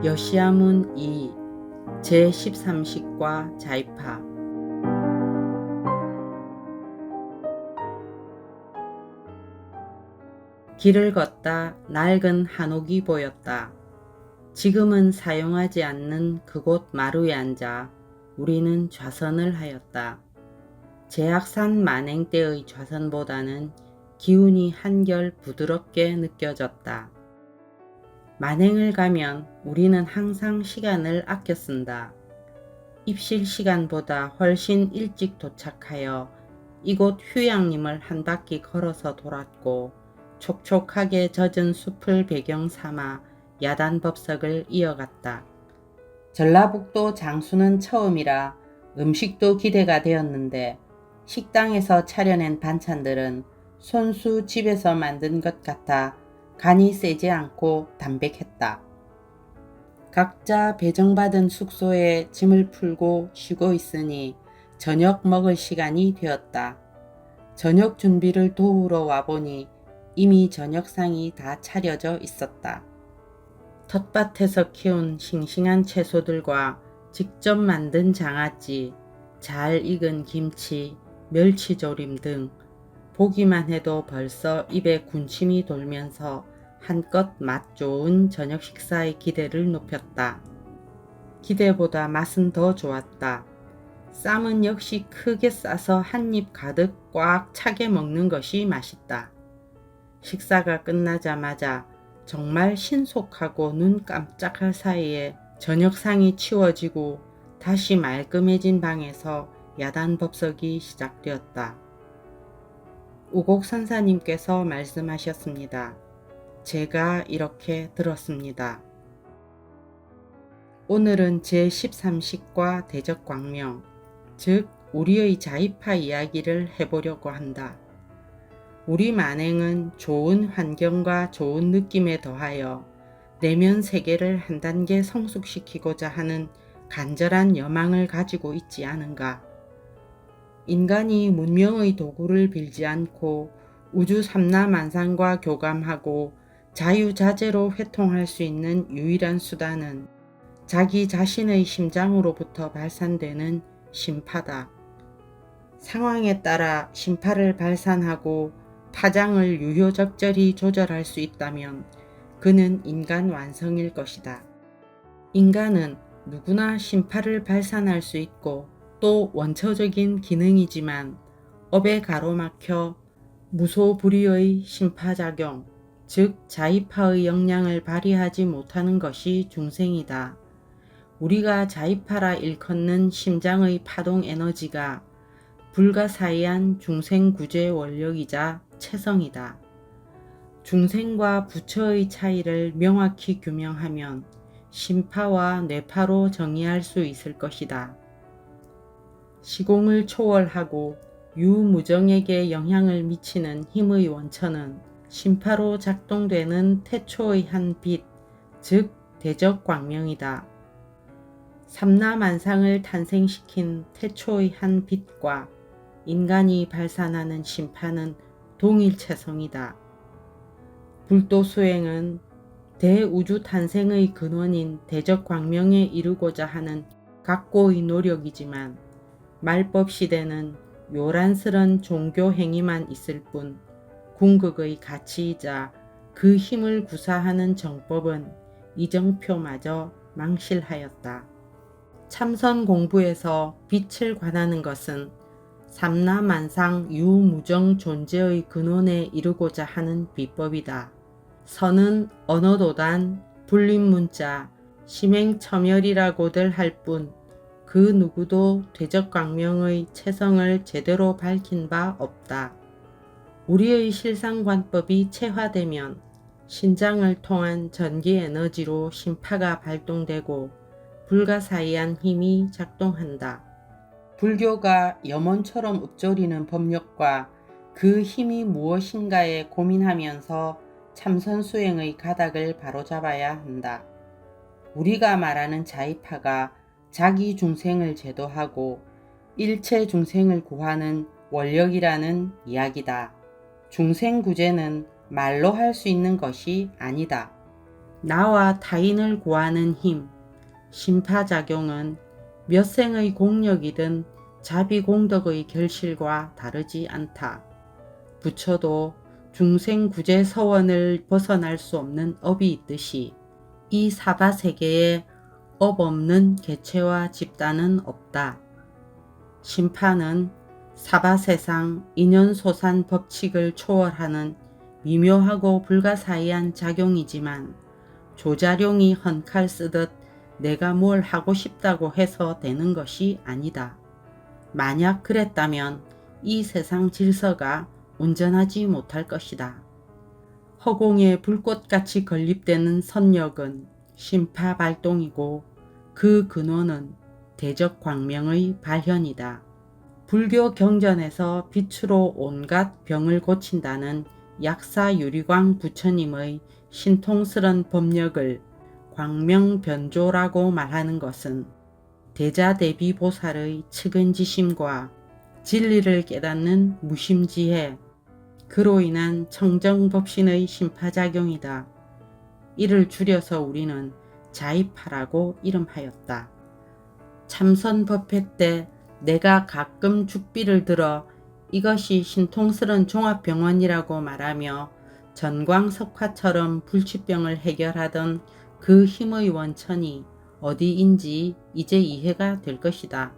여시아문 2 제13식과 자이파. 길을 걷다 낡은 한옥이 보였다. 지금은 사용하지 않는 그곳 마루에 앉아 우리는 좌선을 하였다. 제약산 만행 때의 좌선보다는 기운이 한결 부드럽게 느껴졌다. 만행을 가면 우리는 항상 시간을 아껴 쓴다. 입실 시간보다 훨씬 일찍 도착하여 이곳 휴양림을 한 바퀴 걸어서 돌았고 촉촉하게 젖은 숲을 배경 삼아 야단법석을 이어갔다. 전라북도 장수는 처음이라 음식도 기대가 되었는데 식당에서 차려낸 반찬들은 손수 집에서 만든 것 같아 간이 세지 않고 담백했다. 각자 배정받은 숙소에 짐을 풀고 쉬고 있으니 저녁 먹을 시간이 되었다. 저녁 준비를 도우러 와보니 이미 저녁상이 다 차려져 있었다. 텃밭에서 키운 싱싱한 채소들과 직접 만든 장아찌, 잘 익은 김치, 멸치조림 등 보기만 해도 벌써 입에 군침이 돌면서 한껏 맛 좋은 저녁 식사의 기대를 높였다. 기대보다 맛은 더 좋았다. 쌈은 역시 크게 싸서 한 입 가득 꽉 차게 먹는 것이 맛있다. 식사가 끝나자마자 정말 신속하고 눈 깜짝할 사이에 저녁상이 치워지고 다시 말끔해진 방에서 야단법석이 시작되었다. 우곡 선사님께서 말씀하셨습니다. 제가 이렇게 들었습니다. 오늘은 제13식과 대적광명, 즉 우리의 자이파 이야기를 해보려고 한다. 우리 만행은 좋은 환경과 좋은 느낌에 더하여 내면 세계를 한 단계 성숙시키고자 하는 간절한 여망을 가지고 있지 않은가. 인간이 문명의 도구를 빌지 않고 우주 삼라만상과 교감하고 자유자재로 회통할 수 있는 유일한 수단은 자기 자신의 심장으로부터 발산되는 심파다. 상황에 따라 심파를 발산하고 파장을 유효적절히 조절할 수 있다면 그는 인간 완성일 것이다. 인간은 누구나 심파를 발산할 수 있고 또 원초적인 기능이지만 업에 가로막혀 무소불위의 심파작용, 즉 자이파의 역량을 발휘하지 못하는 것이 중생이다. 우리가 자이파라 일컫는 심장의 파동 에너지가 불가사의한 중생구제 원력이자 체성이다. 중생과 부처의 차이를 명확히 규명하면 심파와 뇌파로 정의할 수 있을 것이다. 시공을 초월하고 유무정에게 영향을 미치는 힘의 원천은 심파로 작동되는 태초의 한 빛, 즉 대적광명이다. 삼라만상을 탄생시킨 태초의 한 빛과 인간이 발산하는 심파는 동일체성이다. 불도수행은 대우주 탄생의 근원인 대적광명에 이르고자 하는 각고의 노력이지만 말법 시대는 요란스런 종교 행위만 있을 뿐 궁극의 가치이자 그 힘을 구사하는 정법은 이정표마저 망실하였다. 참선 공부에서 빛을 관하는 것은 삼라만상 유무정 존재의 근원에 이르고자 하는 비법이다. 선은 언어도단, 불림문자, 심행첨열이라고들 할 뿐 그 누구도 대적광명의 체성을 제대로 밝힌 바 없다. 우리의 실상관법이 체화되면 신장을 통한 전기에너지로 심파가 발동되고 불가사의한 힘이 작동한다. 불교가 염원처럼 읊조리는 법력과 그 힘이 무엇인가에 고민하면서 참선수행의 가닥을 바로잡아야 한다. 우리가 말하는 자이파가 자기 중생을 제도하고 일체 중생을 구하는 원력이라는 이야기다. 중생구제는 말로 할 수 있는 것이 아니다. 나와 타인을 구하는 힘, 심파작용은 몇 생의 공력이든 자비공덕의 결실과 다르지 않다. 부처도 중생구제 서원을 벗어날 수 없는 업이 있듯이 이 사바세계에 업 없는 개체와 집단은 없다. 심파는 사바세상 인연소산 법칙을 초월하는 미묘하고 불가사의한 작용이지만 조자룡이 헌칼 쓰듯 내가 뭘 하고 싶다고 해서 되는 것이 아니다. 만약 그랬다면 이 세상 질서가 온전하지 못할 것이다. 허공에 불꽃같이 건립되는 선력은 심파 발동이고 그 근원은 대적 광명의 발현이다. 불교 경전에서 빛으로 온갖 병을 고친다는 약사유리광 부처님의 신통스런 법력을 광명변조라고 말하는 것은 대자대비보살의 측은지심과 진리를 깨닫는 무심지혜, 그로 인한 청정법신의 심파작용이다. 이를 줄여서 우리는 자이파라고 이름하였다. 참선법회 때 내가 가끔 죽비를 들어 이것이 신통스런 종합병원이라고 말하며 전광석화처럼 불치병을 해결하던 그 힘의 원천이 어디인지 이제 이해가 될 것이다.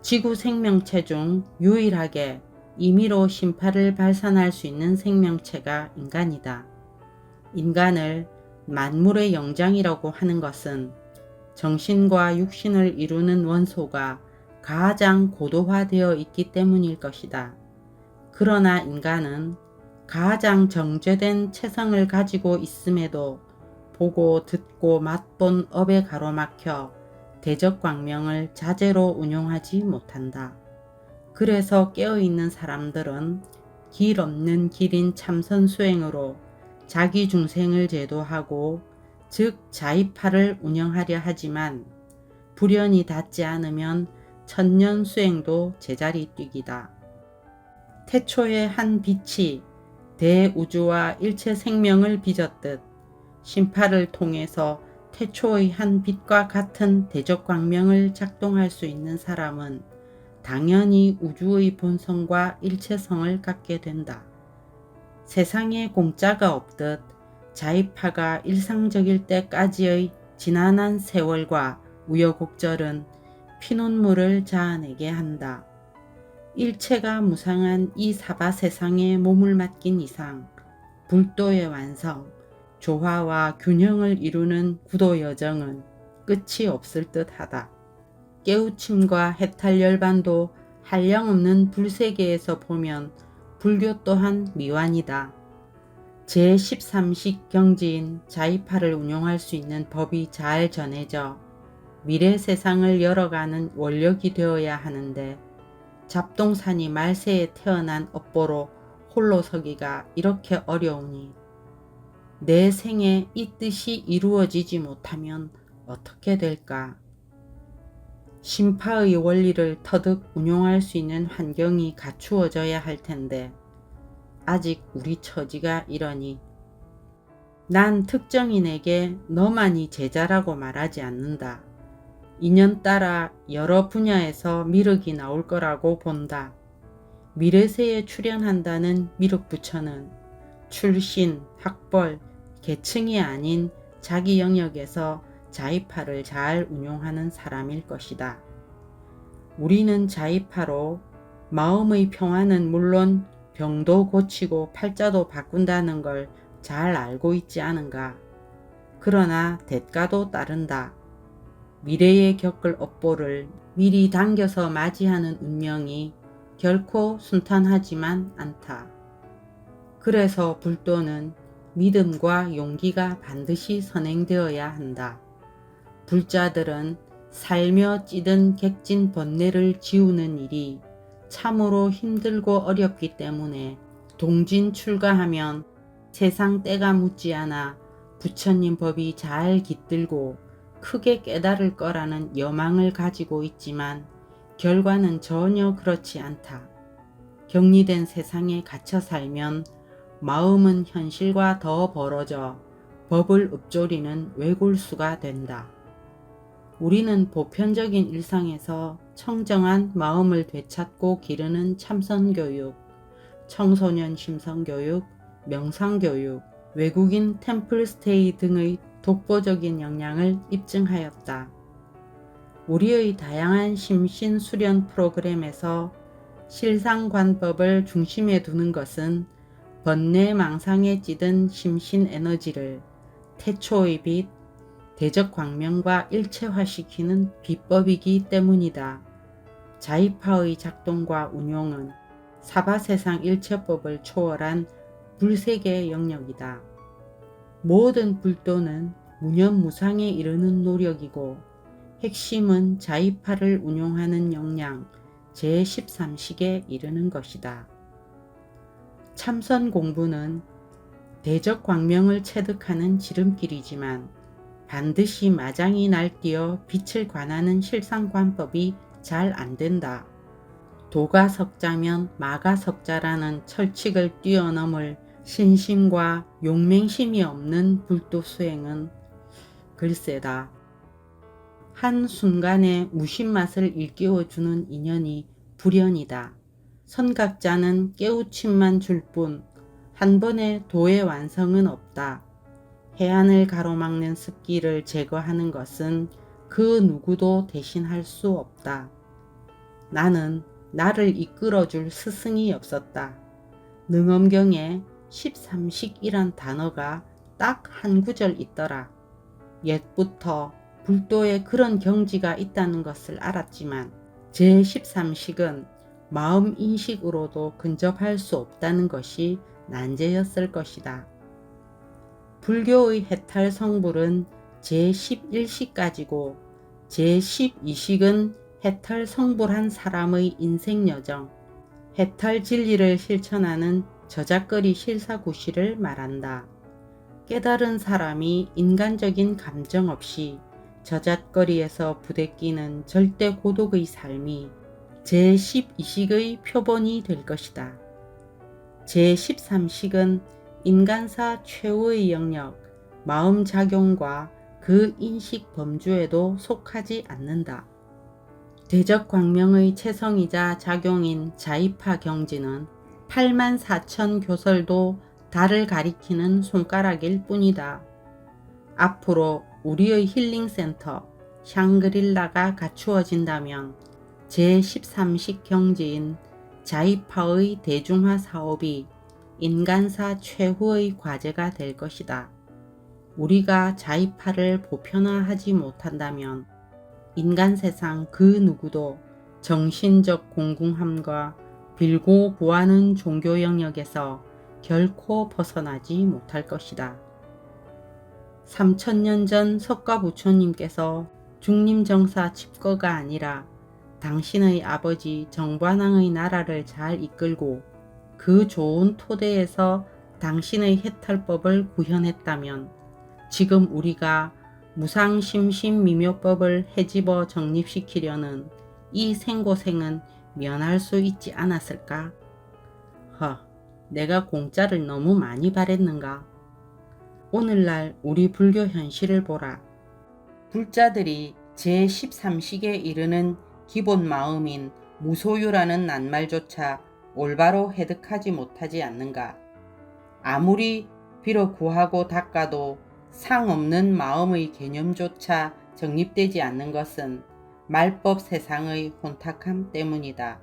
지구 생명체 중 유일하게 임의로 심파를 발산할 수 있는 생명체가 인간이다. 인간을 만물의 영장이라고 하는 것은 정신과 육신을 이루는 원소가 가장 고도화되어 있기 때문일 것이다. 그러나 인간은 가장 정죄된 체성을 가지고 있음에도 보고 듣고 맛본 업에 가로막혀 대적광명을 자제로 운용하지 못한다. 그래서 깨어있는 사람들은 길 없는 길인 참선수행으로 자기 중생을 제도하고 즉 자이파를 운영하려 하지만 불연이 닿지 않으면 천년수행도 제자리 뛰기다. 태초의 한 빛이 대우주와 일체 생명을 빚었듯 심파를 통해서 태초의 한 빛과 같은 대적광명을 작동할 수 있는 사람은 당연히 우주의 본성과 일체성을 갖게 된다. 세상에 공짜가 없듯 자이파가 일상적일 때까지의 지난한 세월과 우여곡절은 피눈물을 자아내게 한다. 일체가 무상한 이 사바세상에 몸을 맡긴 이상 불도의 완성, 조화와 균형을 이루는 구도 여정은 끝이 없을 듯하다. 깨우침과 해탈열반도 한량없는 불세계에서 보면 불교 또한 미완이다. 제13식 경지인 자이파를 운용할 수 있는 법이 잘 전해져 미래 세상을 열어가는 원력이 되어야 하는데 잡동사니 말세에 태어난 업보로 홀로 서기가 이렇게 어려우니 내 생에 이 뜻이 이루어지지 못하면 어떻게 될까? 심파의 원리를 터득 운용할 수 있는 환경이 갖추어져야 할 텐데 아직 우리 처지가 이러니 난 특정인에게 너만이 제자라고 말하지 않는다. 인연 따라 여러 분야에서 미륵이 나올 거라고 본다. 미래세에 출연한다는 미륵부처는 출신, 학벌, 계층이 아닌 자기 영역에서 자이파를 잘 운용하는 사람일 것이다. 우리는 자이파로 마음의 평화는 물론 병도 고치고 팔자도 바꾼다는 걸 잘 알고 있지 않은가. 그러나 대가도 따른다. 미래에 겪을 업보를 미리 당겨서 맞이하는 운명이 결코 순탄하지만 않다. 그래서 불도는 믿음과 용기가 반드시 선행되어야 한다. 불자들은 살며 찌든 객진 번뇌를 지우는 일이 참으로 힘들고 어렵기 때문에 동진출가하면 세상 때가 묻지 않아 부처님 법이 잘 깃들고 크게 깨달을 거라는 여망을 가지고 있지만 결과는 전혀 그렇지 않다. 격리된 세상에 갇혀 살면 마음은 현실과 더 벌어져 법을 읊조리는 외골수가 된다. 우리는 보편적인 일상에서 청정한 마음을 되찾고 기르는 참선교육, 청소년 심성교육, 명상교육, 외국인 템플스테이 등의 독보적인 역량을 입증하였다. 우리의 다양한 심신수련 프로그램에서 실상관법을 중심에 두는 것은 번뇌망상에 찌든 심신에너지를 태초의 빛, 대적광명과 일체화시키는 비법이기 때문이다. 자이파의 작동과 운용은 사바세상 일체법을 초월한 불세계의 영역이다. 모든 불도는 무념무상에 이르는 노력이고 핵심은 자이파를 운용하는 역량 제13식에 이르는 것이다. 참선 공부는 대적광명을 체득하는 지름길이지만 반드시 마장이 날뛰어 빛을 관하는 실상관법이 잘 안된다. 도가석자면 마가석자라는 철칙을 뛰어넘을 신심과 용맹심이 없는 불도 수행은 글쎄다. 한순간에 무심맛을 일깨워주는 인연이 불연이다. 선각자는 깨우침만 줄 뿐 한 번의 도의 완성은 없다. 해안을 가로막는 습기를 제거하는 것은 그 누구도 대신할 수 없다. 나는 나를 이끌어줄 스승이 없었다. 능엄경에 13식이란 단어가 딱 한 구절 있더라. 옛부터 불도에 그런 경지가 있다는 것을 알았지만 제13식은 마음 인식으로도 근접할 수 없다는 것이 난제였을 것이다. 불교의 해탈 성불은 제11식까지고 제12식은 해탈 성불한 사람의 인생 여정, 해탈 진리를 실천하는 저작거리 실사구시를 말한다. 깨달은 사람이 인간적인 감정 없이 저잣거리에서 부대끼는 절대 고독의 삶이 제12식의 표본이 될 것이다. 제13식은 인간사 최후의 영역, 마음작용과 그 인식 범주에도 속하지 않는다. 대적광명의 체성이자 작용인 자이파 경지는 84,000 교설도 달을 가리키는 손가락일 뿐이다. 앞으로 우리의 힐링센터 샹그릴라가 갖추어진다면 제13식 경지인 자이파의 대중화 사업이 인간사 최후의 과제가 될 것이다. 우리가 자이파를 보편화하지 못한다면 인간 세상 그 누구도 정신적 공궁함과 빌고 구하는 종교 영역에서 결코 벗어나지 못할 것이다. 3000년 전 석가부처님께서 중림정사 칩거가 아니라 당신의 아버지 정관왕의 나라를 잘 이끌고 그 좋은 토대에서 당신의 해탈법을 구현했다면 지금 우리가 무상심심미묘법을 헤집어 정립시키려는 이 생고생은 면할 수 있지 않았을까? 내가 공짜를 너무 많이 바랬는가? 오늘날 우리 불교 현실을 보라. 불자들이 제13식에 이르는 기본 마음인 무소유라는 낱말조차 올바로 해득하지 못하지 않는가? 아무리 빌어 구하고 닦아도 상 없는 마음의 개념조차 정립되지 않는 것은 말법 세상의 혼탁함 때문이다.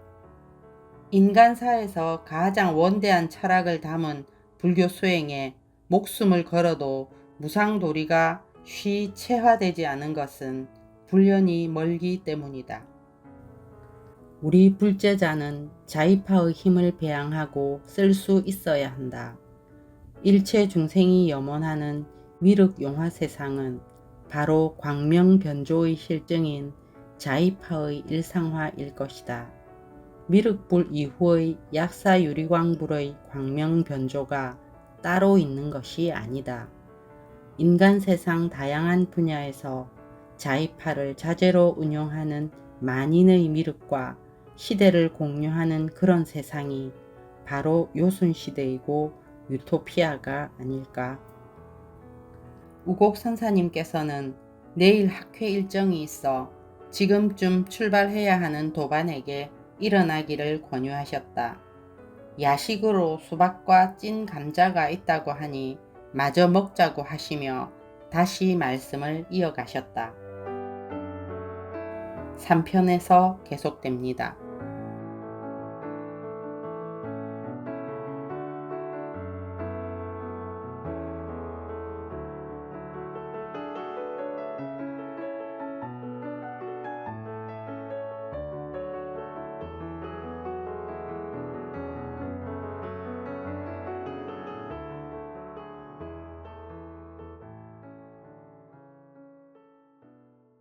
인간사에서 가장 원대한 철학을 담은 불교 수행에 목숨을 걸어도 무상도리가 쉬 체화되지 않은 것은 불연이 멀기 때문이다. 우리 불제자는 자이파의 힘을 배양하고 쓸 수 있어야 한다. 일체 중생이 염원하는 미륵용화 세상은 바로 광명변조의 실증인 자이파의 일상화일 것이다. 미륵불 이후의 약사유리광불의 광명변조가 따로 있는 것이 아니다. 인간 세상 다양한 분야에서 자이파를 자재로 운용하는 만인의 미륵과 시대를 공유하는 그런 세상이 바로 요순시대이고 유토피아가 아닐까. 우곡 선사님께서는 내일 학회 일정이 있어 지금쯤 출발해야 하는 도반에게 일어나기를 권유하셨다. 야식으로 수박과 찐 감자가 있다고 하니 마저 먹자고 하시며 다시 말씀을 이어가셨다. 3편에서 계속됩니다.